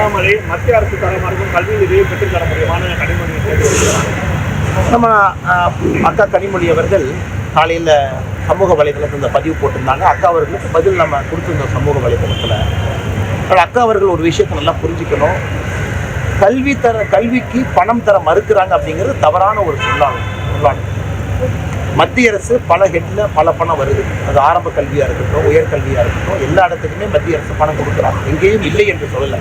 அண்ணாமலை மத்திய அரசு தரமாக இருக்கும் கல்வி நிதியை பெற்றுத்தர முடியுமான கனிமொழி நம்ம அக்கா கனிமொழி அவர்கள் காலையில் சமூக வலைதளத்தில் இந்த பதிவு போட்டிருந்தாங்க. அக்கா அவர்களுக்கு பதில் நம்ம கொடுத்துருந்தோம் சமூக வலைதளத்தில். அக்கா அவர்கள் ஒரு விஷயத்தை நல்லா புரிஞ்சுக்கணும். கல்விக்கு பணம் தர மறுக்கிறாங்க அப்படிங்கிறது தவறான ஒரு சொல்லாங்க. மத்திய அரசு பல ஹெட்ல பல பணம் வருது. அது ஆரம்ப கல்வியாக இருக்கட்டும், உயர்கல்வியாக இருக்கட்டும், எல்லா இடத்துக்குமே மத்திய அரசு பணம் கொடுக்குறாங்க. எங்கேயும் இல்லை என்று சொல்லலை.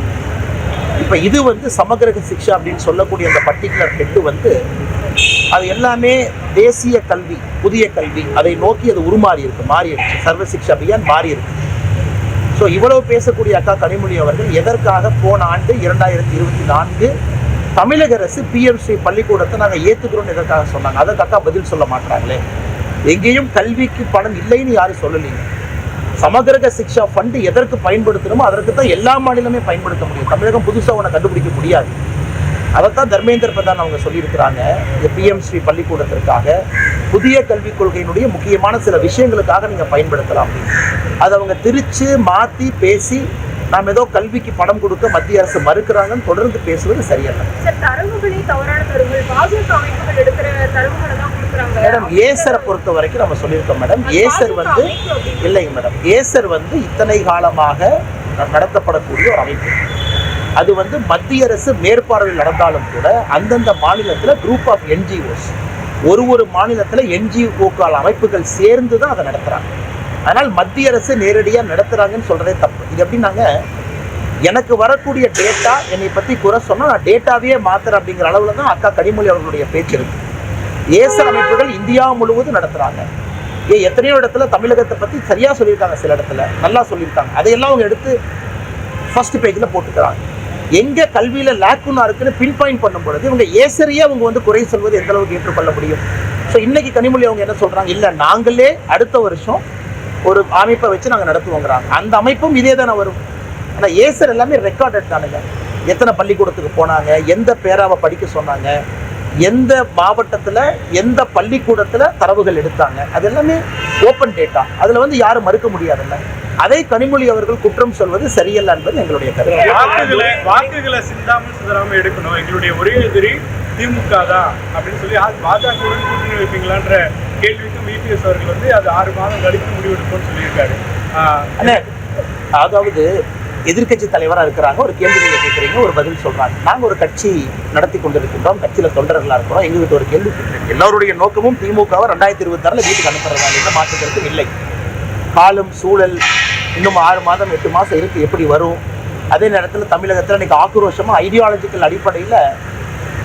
இப்போ இது சமகிரக சிக்ஷா அப்படின்னு சொல்லக்கூடிய அந்த பர்டிகுலர் ஹெட்டு அது எல்லாமே தேசிய கல்வி, புதிய கல்வி, அதை நோக்கி அது மாறிடுச்சு. சர்வ சிக்ஷா அபியான் மாறி இருக்கு. ஸோ இவ்வளவு பேசக்கூடிய அக்கா கனிமொழி அவர்கள் எதற்காக போன ஆண்டு 2024 தமிழக அரசு பிஎம்சி பள்ளிக்கூடத்தை நாங்கள் ஏற்றுக்கிறோன்னு எதற்காக சொன்னாங்க? அதற்கு அக்கா பதில் சொல்ல மாட்டாங்களே. எங்கேயும் கல்விக்கு பணம் இல்லைன்னு யாரும் சொல்லலைங்க. சமகிரக சிக்ஷா ஃபண்டு எதற்கு பயன்படுத்தணுமோ அதற்கு தான் எல்லா மாநிலமே பயன்படுத்த முடியும். தமிழகம் புதுசாக ஒன்று கண்டுபிடிக்க முடியாது. அதைத்தான் தர்மேந்திர பிரதான் அவங்க சொல்லியிருக்கிறாங்க. இந்த பிஎம்ஸ்ரீ பள்ளிக்கூடத்திற்காக புதிய கல்விக் கொள்கையினுடைய முக்கியமான சில விஷயங்களுக்காக நீங்கள் பயன்படுத்தலாம். அதை அவங்க திரிச்சு மாற்றி பேசி நாம் ஏதோ கல்விக்கு பணம் கொடுக்க மத்திய அரசு மறுக்கிறாங்கன்னு தொடர்ந்து பேசுவது சரியல்ல. மேடம் ஏசரை பொறுத்த வரைக்கும் நம்ம சொல்லியிருக்கோம் மேடம். ஏசர் இல்லைங்க மேடம். ஏசர் இத்தனை காலமாக நடத்தப்படக்கூடிய ஒரு அமைப்பு. அது மத்திய அரசு மேற்பார்வையில் நடந்தாலும் கூட அந்தந்த மாநிலத்தில் குரூப் ஆஃப் என்ஜிஓஸ், ஒரு மாநிலத்தில் என்ஜிஓக்கள் அமைப்புகள் சேர்ந்து தான் அதை நடத்துகிறாங்க. அதனால் மத்திய அரசு நேரடியாக நடத்துகிறாங்கன்னு சொல்கிறதே தப்பு. இது எப்படின்னாங்க, எனக்கு வரக்கூடிய டேட்டா என்னை பற்றி குறை சொன்னால் நான் டேட்டாவே மாத்துறேன் அப்படிங்கிற அளவில் தான் அக்கா கனிமொழி அவர்களுடைய பேச்சு இருக்குது. ஏசர் அமைப்புகள் இந்தியா முழுவதும் நடத்துகிறாங்க. எத்தனையோ இடத்துல தமிழகத்தை பற்றி சரியாக சொல்லியிருக்காங்க, சில இடத்துல நல்லா சொல்லியிருக்காங்க. அதையெல்லாம் அவங்க எடுத்து ஃபர்ஸ்ட் பேஜில் போட்டுக்கிறாங்க. எங்கே கல்வியில் லேக்குன்னா இருக்குன்னு பின் பாயிண்ட் பண்ணும் பொழுது இவங்க ஏசரையே அவங்க குறை சொல்வது எந்த அளவுக்கு ஏற்றுக்கொள்ள முடியும்? ஸோ இன்னைக்கு கனிமொழி அவங்க என்ன சொல்கிறாங்க, இல்லை நாங்களே அடுத்த வருஷம் ஒரு அமைப்பை வச்சு நாங்கள் நடத்துவோங்கிறாங்க. அந்த அமைப்பும் இதே தானே வரும். ஆனால் ஏசர் எல்லாமே ரெக்கார்டட் தானுங்க. எத்தனை பள்ளிக்கூடத்துக்கு போனாங்க, எந்த பேராவை படிக்க சொன்னாங்க, எந்த மாவட்டத்தில் எந்த பள்ளிக்கூடத்தில் தரவுகள் எடுத்தாங்க, அது எல்லாமே ஓப்பன் டேட்டா. அதில் யாரும் மறுக்க முடியாதுல்ல. அதை கனிமொழி அவர்கள் குற்றம் சொல்வது சரியல்ல என்பது எங்களுடைய கருத்து. வாக்குகளை சிந்தாமல் எடுக்கணும். எங்களுடைய ஒரே எதிரி திமுக தான் அப்படின்னு சொல்லி பாஜகவுடன் கூட்டணி வைப்பீங்களான்ற கேள்விக்கும் இபிஎஸ் அவர்கள் அது 6 மாதம் கழித்து முடிவெடுப்போம்னு சொல்லியிருக்காரு. அதாவது எதிர்கட்சி தலைவராக இருக்கிறாங்க, ஒரு கேள்வி நீங்கள் கேட்குறீங்க, ஒரு பதில் சொல்கிறாங்க. நாங்கள் ஒரு கட்சி நடத்தி கொண்டிருக்கின்றோம், கட்சியில் தொண்டர்களாக இருக்கிறோம். எங்ககிட்ட ஒரு கேள்வி கேட்குறேன். எல்லாருடைய நோக்கமும் திமுகவை 2026 வீட்டுக்கு அனுப்புறதா எந்த மாற்றத்திற்கும் இல்லை. காலம் சூழல் இன்னும் 6 மாதம் 8 மாதம் இருக்குது, எப்படி வரும்? அதே நேரத்தில் தமிழகத்தில் இன்றைக்கி ஆக்ரோஷமாக ஐடியாலஜிக்கல் அடிப்படையில்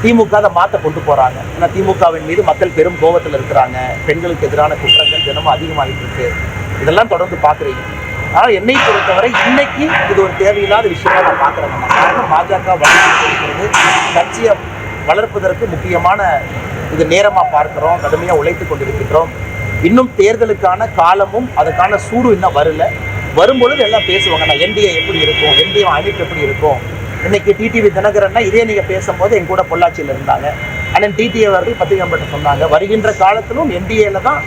திமுக அதை மாற்ற கொண்டு போகிறாங்க. ஏன்னா திமுகவின் மீது மக்கள் பெரும் கோபத்தில் இருக்கிறாங்க. பெண்களுக்கு எதிரான குற்றங்கள் தினமும் அதிகமாகிட்டு இருக்கு. இதெல்லாம் தொடர்ந்து பார்க்குறீங்க. ஆனால் என்னை பொறுத்தவரை இன்னைக்கு இது ஒரு தேவையில்லாத விஷயமா நான் பார்க்குறேங்க. காரணம் பாஜக வளர்ந்து கட்சியை வளர்ப்பதற்கு முக்கியமான இது நேரமாக பார்க்குறோம், கடுமையாக உழைத்து கொண்டிருக்கின்றோம். இன்னும் தேர்தலுக்கான காலமும் அதுக்கான சூடு இன்னும் வரும்பொழுது எல்லாம் பேசுவாங்க. நான் என்டிஏ எப்படி இருக்கும், என்டிஏ அமைப்பு எப்படி இருக்கும். இன்னைக்கு டிடிவி தினகரன்னா இதே நீங்கள் பேசும்போது எங்க கூட பொள்ளாச்சியில் இருந்தாங்க. ஆனால் டிடிவி அவர்கள் பத்திரிகை சொன்னாங்க, வருகின்ற காலத்திலும் என்டிஏல தான்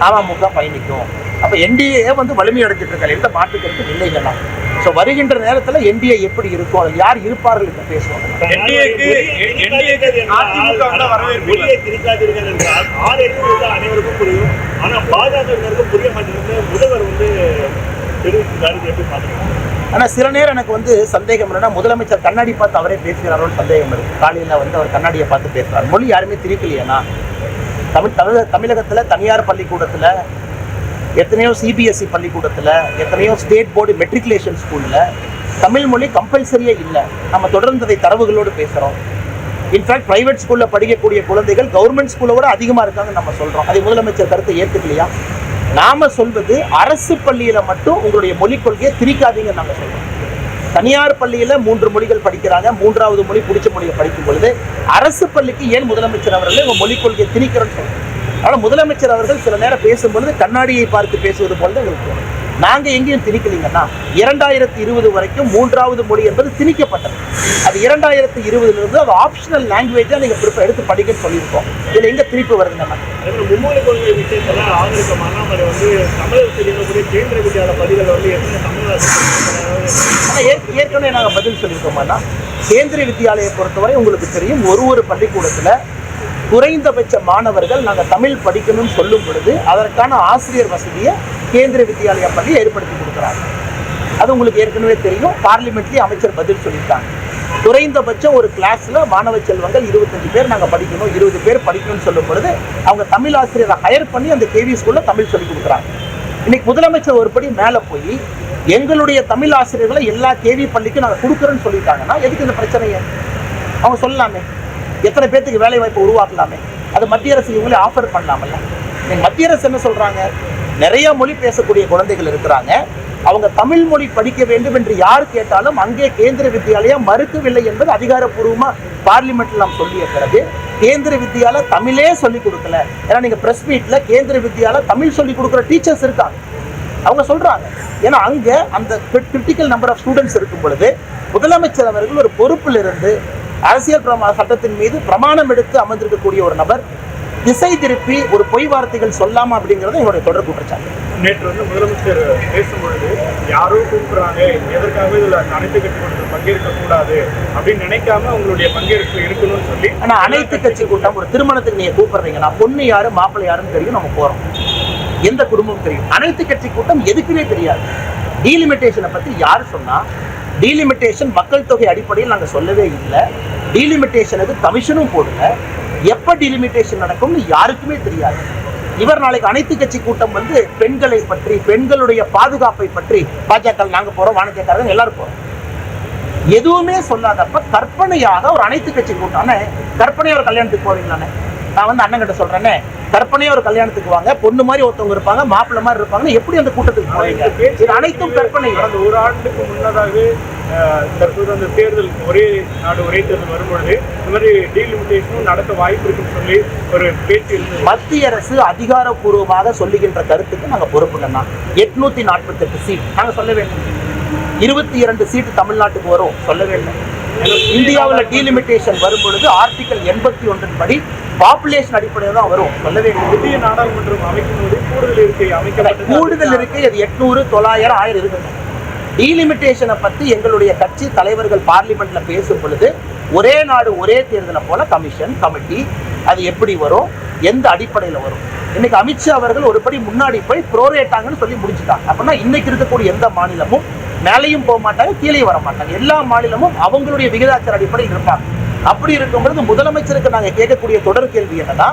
அமமுக பயணிக்கும். அப்போ என்டிஏ வலிமை அடைஞ்சிட்டு இருக்காங்க, எந்த மாற்றுக்கிறது இல்லைங்கலாம். ஸோ வருகின்ற நேரத்தில் என்டிஏ எப்படி இருக்கும், அதில் யார் இருப்பார்கள் என்று பேசுவாங்க. அனைவருக்கும் புரியும், ஆனால் பாஜகவினருக்கும் புரிய மாட்டேங்குது. முதல்வர் எப்படி பார்த்துருக்காங்க? ஆனால் சில நேரம் எனக்கு சந்தேகம் என்னன்னா, முதலமைச்சர் கண்ணாடி பார்த்து அவரே பேசுகிறாரோன்னு சந்தேகம் இருக்குது. காலையில் அவர் கண்ணாடியை பார்த்து பேசுகிறார். மொழி யாருமே திரிக்கலையேனா? தமிழகத்தில் தனியார் பள்ளிக்கூடத்தில், எத்தனையோ சிபிஎஸ்சி பள்ளிக்கூடத்தில், எத்தனையோ ஸ்டேட் போர்டு மெட்ரிகுலேஷன் ஸ்கூலில் தமிழ் மொழி கம்பல்சரியே இல்லை. நம்ம தொடர்ந்து அதை தரவுகளோடு பேசுகிறோம். இன்ஃபேக்ட் ப்ரைவேட் ஸ்கூலில் படிக்கக்கூடிய குழந்தைகள் கவர்மெண்ட் ஸ்கூலை விட அதிகமாக இருக்காங்கன்னு நம்ம சொல்கிறோம். அதை முதலமைச்சர் கருத்தை ஏற்றுக்கலையா? நாம சொல்வது அரசு பள்ளியில மட்டும் உங்களுடைய மொழிக் கொள்கையை திரிக்காதீங்கன்னு நாங்கள் சொல்றோம். தனியார் பள்ளியில 3 மொழிகள் படிக்கிறாங்க, 3வது மொழி பிடிச்ச மொழியை படிக்கும் பொழுது அரசு பள்ளிக்கு ஏன் முதலமைச்சர் அவர்கள் உங்க மொழிக் கொள்கையை திணிக்கிறோன்னு சொல்றோம். ஆனால் முதலமைச்சர் அவர்கள் சில நேரம் பேசும்பொழுது கண்ணாடியை பார்த்து பேசுவது போல தான் எங்களுக்கு தோணும். நாங்கள் எங்கேயும் திணிக்கலீங்கன்னா 2020 வரைக்கும் 3வது மொழி என்பது திணிக்கப்பட்டது. அது 2020 அது ஆப்ஷனல் லாங்குவேஜாக நீங்கள் எடுத்து படிக்கன்னு சொல்லியிருக்கோம். இதில் எங்கே திருப்பி வருதுன்னா மும்மொழி கொள்கை விஷயத்தில் ஆதரிக்கும் அண்ணாமலை தமிழகத்தில் இருக்கக்கூடிய கேந்திர வித்யாலய பள்ளிகள் எத்தனை தமிழ் ஏற்கனவே நாங்கள் பதில் சொல்லியிருக்கோம்னா கேந்திரிய வித்யாலயை பொறுத்தவரை உங்களுக்கு தெரியும், ஒரு பள்ளிக்கூடத்துல குறைந்தபட்ச மாணவர்கள் நாங்கள் தமிழ் படிக்கணும்னு சொல்லும் பொழுது அதற்கான ஆசிரியர் வசதியை கேந்திரிய வித்யாலயா பள்ளி ஏற்படுத்தி கொடுக்குறாங்க. அது உங்களுக்கு ஏற்கனவே தெரியும், பார்லிமெண்ட்லேயே அமைச்சர் பதில் சொல்லியிருக்காங்க. குறைந்தபட்சம் ஒரு கிளாஸ்ல மாணவ செல்வங்கள் 25 பேர் நாங்கள் படிக்கணும், 20 பேர் படிக்கணும்னு சொல்லும் பொழுது அவங்க தமிழ் ஆசிரியரை ஹையர் பண்ணி அந்த கேவி ஸ்கூல்ல தமிழ் சொல்லி கொடுக்குறாங்க. இன்னைக்கு முதலமைச்சர் ஒருபடி மேலே போய் எங்களுடைய தமிழ் ஆசிரியர்களை எல்லா கேவி பள்ளிக்கும் நாங்கள் கொடுக்குறோன்னு சொல்லிட்டாங்கன்னா எதுக்கு இந்த பிரச்சனையை அவங்க சொல்லலாமே? எத்தனை பேர்த்துக்கு வேலை வாய்ப்பு உருவாக்கலாமே? அது மத்திய அரசு இவங்களே ஆஃபர் பண்ணலாமல்ல. இன்னைக்கு மத்திய அரசு என்ன சொல்றாங்க, நிறைய மொழி பேசக்கூடிய குழந்தைகள் இருக்கிறாங்க, அவங்க தமிழ் மொழி படிக்க வேண்டும் என்று யார் கேட்டாலும் அங்கே கேந்திரிய வித்யாலயா மறுக்கவில்லை என்பது அதிகாரப்பூர்வமா பார்லிமெண்ட்ல நாம் சொல்லிய பிறகு கேந்திரிய வித்யாலயா தமிழே சொல்லிக் கொடுக்கல. ஏன்னா நீங்க பிரஸ் மீட்ல கேந்திரிய வித்யாலயா தமிழ் சொல்லிக் கொடுக்குற டீச்சர்ஸ் இருக்காங்க, அவங்க சொல்றாங்க. ஏன்னா அங்க அந்த கிரிட்டிக்கல் நம்பர் ஆஃப் ஸ்டூடெண்ட்ஸ் இருக்கும் பொழுது முதலமைச்சர் அவர்கள் ஒரு பொறுப்பில் இருந்து அரசியல் சட்டத்தின் மீது பிரமாணம் எடுத்து அமர்ந்திருக்கக்கூடிய ஒரு நபர் திசை திருப்பி ஒரு பொய் வார்த்தைகள் சொல்லாமா அப்படிங்கிறது என்னுடைய தொடர் குற்றச்சாட்டு. நேற்று முதலமைச்சர் பேசும்பொழுது யாரோ கூப்பிடுறாங்க, எதற்காக இதுல அனைத்து கட்சி கூட்டத்தில் பங்கேற்க கூடாது அப்படின்னு நினைக்காம உங்களுடைய பங்கேற்பு இருக்கணும்னு சொல்லி. ஆனா அனைத்து கட்சி கூட்டம் ஒரு திருமணத்துக்கு நீங்க கூப்பிடுறீங்கன்னா பொண்ணு யாரு மாப்பிள்ளை யாருன்னு தெரியும், நம்ம போறோம், எந்த குடும்பம் தெரியும். அனைத்து கட்சி கூட்டம் எதுக்குமே தெரியாது. டீலிமிட்டேஷனை பத்தி யார் சொன்னா, டீலிமிட்டேஷன் மக்கள் தொகை அடிப்படையில் நாங்க சொல்லவே இல்லை. டீலிமிட்டேஷனுக்கு கமிஷனும் போடல. எப்ப டீலிமிட்டேஷன் நடக்கும்னு யாருக்குமே தெரியாது. இவர் நாளைக்கு அனைத்து கட்சி கூட்டம் பெண்களை பற்றி, பெண்களுடைய பாதுகாப்பை பற்றி, பாஜக நாங்க போறோம், வானதியக்காரங்க எல்லாரும் போறோம், எதுவுமே சொல்லாதப்ப கற்பனையாக ஒரு அனைத்து கட்சி கூட்டம். கற்பனையா ஒரு கல்யாணத்துக்கு போவீங்களானே? நான் அண்ணன் கிட்ட சொல்றேன்னே, கற்பனையா ஒரு கல்யாணத்துக்கு வாங்க, பொண்ணு மாதிரி ஒருத்தவங்க இருப்பாங்க, மாப்பிள்ளை மாதிரி இருப்பாங்க, எப்படி அந்த கூட்டத்துக்கு போவீங்க? இது அனைத்தும் கற்பனை. கடந்த ஒரு ஆண்டுக்கு முன்னதாகவே தற்போது அந்த தேர்தல் ஒரே நாடு ஒரே தேர்தல் வரும்பொழுது இந்த மாதிரி டீலிமிட்டேஷனும் நடக்க வாய்ப்பு இருக்குன்னு சொல்லி ஒரு பேச்சு இருந்தது. மத்திய அரசு அதிகாரப்பூர்வமாக சொல்லுகின்ற கருத்துக்கு நாங்க பொறுப்புங்கண்ணா. 848 சீட் நாங்க சொல்ல வேண்டும். 22 சீட்டு தமிழ்நாட்டுக்கு வரும், சொல்ல வேண்டும். இந்தியாவில் டீலிமிட்டேஷன் வரும் பொழுது ஆர்டிகல் 81 படி பாப்புலேஷன் அடிப்படையில் தான் வரும், சொல்ல வேண்டும். புதிய நாடாளுமன்றம் அமைக்கும் போது கூடுதல் இருக்கை அமைக்கப்பட்டது. கூடுதல் இருக்கை அது 800, 900, 1000 இருக்குங்க. டீலிமிட்டேஷனை பற்றி எங்களுடைய கட்சி தலைவர்கள் பார்லிமெண்ட்ல பேசும் பொழுது ஒரே நாடு ஒரே தேர்தலை போல கமிஷன் கமிட்டி அது எப்படி வரும், எந்த அடிப்படையில் வரும். இன்னைக்கு அமித்ஷா அவர்கள் ஒருபடி முன்னாடி போய் ப்ரோரேட்டாங்கன்னு சொல்லி முடிச்சுட்டாங்க. அப்படின்னா இன்னைக்கு இருக்கக்கூடிய எந்த மாநிலமும் மேலையும் போக மாட்டாங்க, கீழே வர மாட்டாங்க. எல்லா மாநிலமும் அவங்களுடைய விகிதாச்சார அடிப்படையில் இருப்பாங்க. அப்படி இருக்கும்பொழுது முதலமைச்சருக்கு நாங்கள் கேட்கக்கூடிய தொடர் கேள்வி என்னன்னா,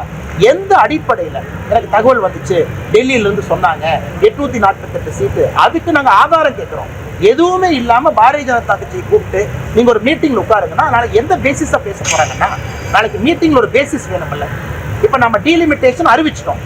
எந்த அடிப்படையில் எனக்கு தகவல் வந்துச்சு, டெல்லியில இருந்து சொன்னாங்க 848 சீட்டு, அதுக்கு நாங்கள் ஆதாரம் கேட்கிறோம். எதுவுமே இல்லாம பாரதிய ஜனதா கட்சியை கூப்பிட்டு நீங்க ஒரு மீட்டிங்ல உட்காருங்கன்னா நாளைக்கு எந்த பேசிஸா பேச போறாங்கன்னா, நாளைக்கு மீட்டிங்ல ஒரு பேசிஸ் வேணும்ல. இப்ப நம்ம டீலிமிட்டேஷன் அறிவிச்சிட்டோம்,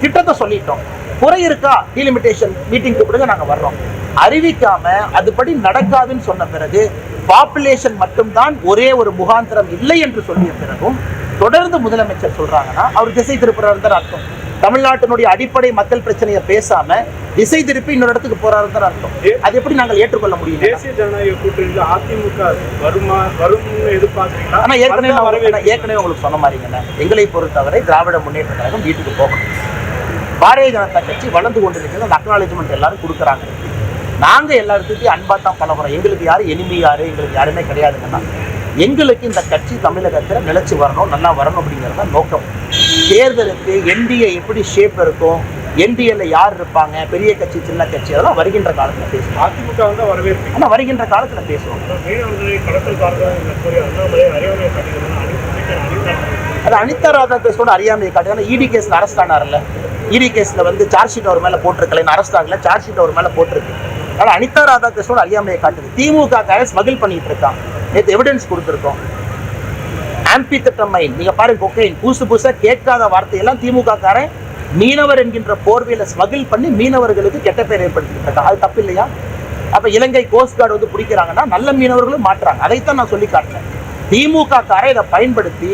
திட்டத்தை சொல்லிட்டோம், குறை இருக்கா டீலிமிட்டேஷன் மீட்டிங் கூப்பிடுங்க நாங்க வர்றோம். அறிவிக்காம அதுபடி நடக்காதுன்னு சொன்ன பிறகு பாப்புலேஷன் மட்டும்தான் ஒரே ஒரு முகாந்திரம் இல்லை என்று சொல்லிய பிறகும் தொடர்ந்து முதலமைச்சர் சொல்றாங்கன்னா அவர் திசை திருப்புறாருன்னு அர்த்தம். தமிழ்நாட்டினுடைய அடிப்படை மக்கள் பிரச்சனையை பேசாம திசை திருப்பி இன்னொரு இடத்துக்கு போறாருன்னு அர்த்தம். அது எப்படி நாங்கள் ஏற்றுக்கொள்ள முடியும்? தேசிய ஜனநாயக கூட்டணியில் அதிமுக வரும்னு எதிர்பார்க்கிறீங்களா? ஆனா ஏற்கனவே உங்களுக்கு சொன்ன மாதிரிங்க, எங்களை பொறுத்தவரை திராவிட முன்னேற்ற கழகம் வீட்டுக்கு போகணும். பாரதிய ஜனதா கட்சி வளர்ந்து கொண்டிருக்கிறது, அந்த அக்னாலஜ்மெண்ட் எல்லாரும் கொடுக்குறாங்க. நாங்க எல்லாத்துக்கும் அன்பா தான் பழகிறோம். எங்களுக்கு யாரு எனிமி யாரு, எங்களுக்கு யாருமே கிடையாதுங்கன்னா. எங்களுக்கு இந்த கட்சி தமிழகத்தில் நிலைச்சு வரணும், நல்லா வரணும் அப்படிங்கிறத நோக்கம். தேர்தலுக்கு என்டிஏ எப்படி ஷேப் இருக்கும், என்டிஏல யார் இருப்பாங்க, பெரிய கட்சி சின்ன கட்சி, அதெல்லாம் வருகின்ற காலத்தில் பேசுவோம். அதிமுக வந்து வரவேற்பு, ஆனால் வருகின்ற காலத்தில் பேசுவோம். அது அனிதா ராதாகிருஷ்ணனோட அறியாமையை காட்டுங்க. இடி கேஸ்ல அரெஸ்ட் ஆனார்ல, இடி கேஸ்ல சார்ஜ் ஷீட் அவர் மேல போட்டிருக்கல, அரெஸ்ட் ஆகல, சார்ஜ் ஷீட் அவர் மேல போட்டிருக்கு. அதனால அனிதா ராதாகிருஷ்ணனோட அறியாமையை காட்டுது. திமுக ஸ்மகிள் பண்ணிட்டு இருக்கான். நேற்று எவிடன்ஸ் கொடுத்துருக்கோம். ஆம்பிதட்டமைன் நீங்க பாருங்க, கொக்கைன், புதுசா கேட்காத வார்த்தையெல்லாம் திமுக காரன் மீனவர் என்கின்ற போர்வையில ஸ்மகிள் பண்ணி மீனவர்களுக்கு கெட்ட பேர் ஏற்படுத்திட்டு இருக்காங்க. அது தப்பு இல்லையா? அப்ப இலங்கை கோஸ்ட் கார்டு பிடிக்கிறாங்கன்னா நல்ல மீனவர்களும் மாற்றுறாங்க. அதைத்தான் நான் சொல்லி காட்டுறேன். திமுக காரன் இதை பயன்படுத்தி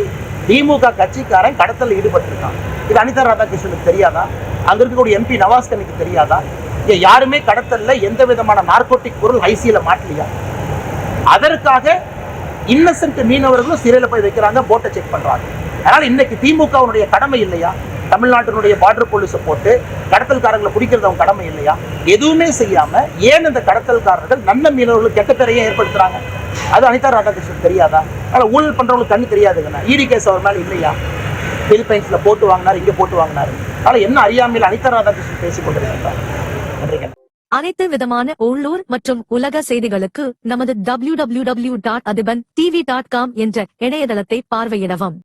திமுக கட்சிக்காரன் கடத்தல ஈடுபட்டிருக்கான். இது அனிதா ராதாகிருஷ்ணனுக்கு தெரியாதா? அங்க இருக்கக்கூடிய எம்பி நவாஸ்கனுக்கு தெரியாதா? யாருமே கடத்தல்ல எந்த விதமான நார்கோட்டிக் பொருள் ஐசியில மாட்டலையா? அதற்காக இன்னசென்ட் மீனவர்களும் சிறையில் போய் வைக்கிறாங்க, போட்டை செக் பண்றாங்க. அதனால இன்னைக்கு திமுகவுடைய கடமை இல்லையா? தமிழ்நாட்டினுடைய பார்டர் போலீஸை போட்டு கடத்தல்காரங்களை பிடிக்கிறது அவங்க கடமை இல்லையா? எதுவுமே செய்யாம ஏன் இந்த கடத்தல்காரர்கள் நல்ல மீனவர்களுக்கு கெட்ட பேரையும் ஏற்படுத்துறாங்க? அது அனிதா ராதாகிருஷ்ணன் தெரியாதா? அதனால ஊழல் பண்றவங்களுக்கு கண்ணு தெரியாதுங்கண்ணா. இடி கேஸ் அவர் மேல இல்லையா? பிலிப்பைன்ஸ்ல போட்டு வாங்கினாரு, இங்க போட்டு வாங்கினாரு. அதனால என்ன அறியாமையில் அனிதா ராதாகிருஷ்ணன் பேசிக் கொண்டிருக்கின்றார். நன்றிங்க. அனைத்து விதமான உள்ளூர் மற்றும் உலக செய்திகளுக்கு நமது www.adibantv.com என்ற இணையதளத்தை பார்வையிடவும்.